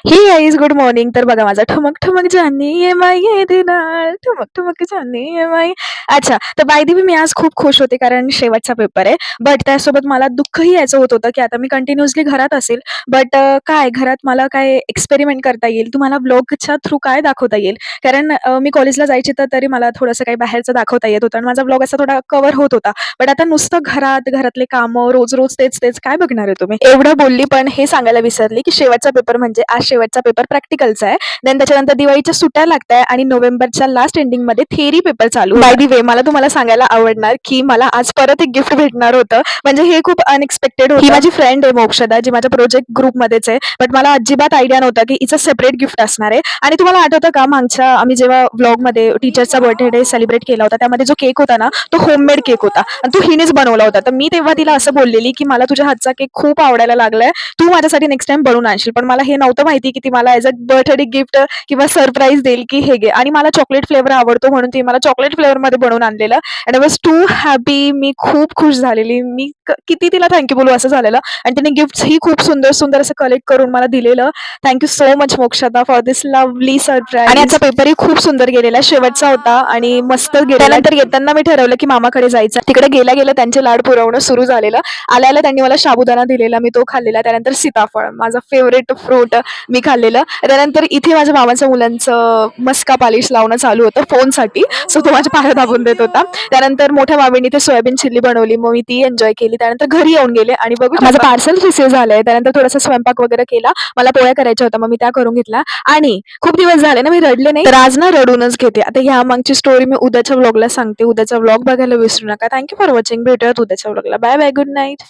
हे guys good morning. तर बघा माझा ठमक ठमक जानी ये माय ये दिनार ठमक ठमक जानी ये माय. अच्छा, तर बाय द वे मी आज खूप खुश होते कारण शेवटचा पेपर आहे. बट त्यासोबत मला दुःखही याचं होत होतं, की आता मी कंटिन्युअसली घरात असेल. बट काय घरात मला काय एक्सपेरिमेंट करता येईल, तुम्हाला ब्लॉगच्या थ्रू काय दाखवता येईल. कारण मी कॉलेजला जायची तर तरी मला थोडंसं काही बाहेरचं दाखवता येत होतं आणि माझा ब्लॉग असा थोडा कव्हर होत होता. बट आता नुसतं घरातले कामं, रोज-रोज तेच-तेच काय बघणार आहे तुम्ही? एवढं बोलली पण हे सांगायला विसरली, की शेवटचा पेपर म्हणजे आज शेवटचा पेपर प्रॅक्टिकलचा आहे. देन त्याच्यानंतर दिवाळीच्या सुट्ट्या लागताय आणि नोव्हेंबरच्या लास्ट एंडिंगमध्ये थिअरी पेपर चालू बाय द वे मला तुम्हाला सांगायला आवडणार, की मला आज परत एक गिफ्ट भेटणार होतं. म्हणजे हे खूप अनएक्सपेक्टेड होतं. ही माझी फ्रेंड आहे मोक्षदा, जी माझ्या प्रोजेक्ट ग्रुपमध्येच आहे. बट मला अजिबात आयडिया नव्हता, की हिचं सेपरेट गिफ्ट असणार आहे. आणि तुम्हाला आठवतं का मागच्या आम्ही जेव्हा व्लॉगमध्ये टीचरचा बर्थडे सेलिब्रेट केला होता, त्यामध्ये जो केक होता ना, तो होममेड केक होता आणि तो हिनेच बनवला होता. तर मी तेव्हा तिला असं बोललेली, की मला तुझ्या हातचा केक खूप आवडायला लागलाय. तू माझ्यासाठी नेक्स्ट टाईम बनवून आणशील. पण मला हे नव्हतं माहिती, की ती मला ॲज अ बर्थडे गिफ्ट किंवा सरप्राईज देईल, की हे घे. आणि मला चॉकलेट फ्लेवर आवडतो म्हणून ती मला चॉकलेट फ्लेवरमध्ये बनवून आणलेलं. And I was too happy. मी खूप खुश झालेली. मी किती तिला थँक बोलू असं झालेलं. आणि तिने गिफ्ट्सही खूप सुंदर-सुंदर असं कलेक्ट करून मला दिलेलं. Thank so much Mokshada for this lovely surprise. आणि आजचा पेपरही खूप सुंदर गेलेला. शेवटचा होता आणि मस्त गेलेला. त्यानंतर येताना मी ठरवलं, की मामाकडे जायचं. तिकडे गेल्या-गेल्या त्यांचे लाड पुरवणं सुरू झालेलं. आल्या-आल्या त्यांनी मला साबुदाणा दिलेला. मी तो खाल्लेला. त्यानंतर सीताफळ माझा फेव्हरेट फ्रूट मी खाल्लेलं. त्यानंतर इथे माझ्या मामाच्या मुलांचं मस्का पॉलिश लावणं चालू होतं फोनसाठी. सो तो माझ्या पाया दाबून देत होता. त्यानंतर मोठ्या मामीने ते सोयाबीन चिल्ली बनवली. मग मी ती एन्जॉय केली. त्यानंतर घरी येऊन गेले आणि बघू माझं पार्सल रिसीव्ह झालंय. त्यानंतर थोडासा स्वयंपाक वगैरे केला. मला पोळ्या करायच्या होत्या. मग मी त्या करून घेतल्या आणि खूप दिवस झाले ना मी रडले नाही. तर आज ना रडूनच घेते. आता ह्या मागची स्टोरी मी उद्याच्या व्लॉगला सांगते. उद्याचा व्लॉग बघायला विसरू नका. Thank for watching. भेटूयात उद्याच्या व्लॉगला. Bye bye. Good night.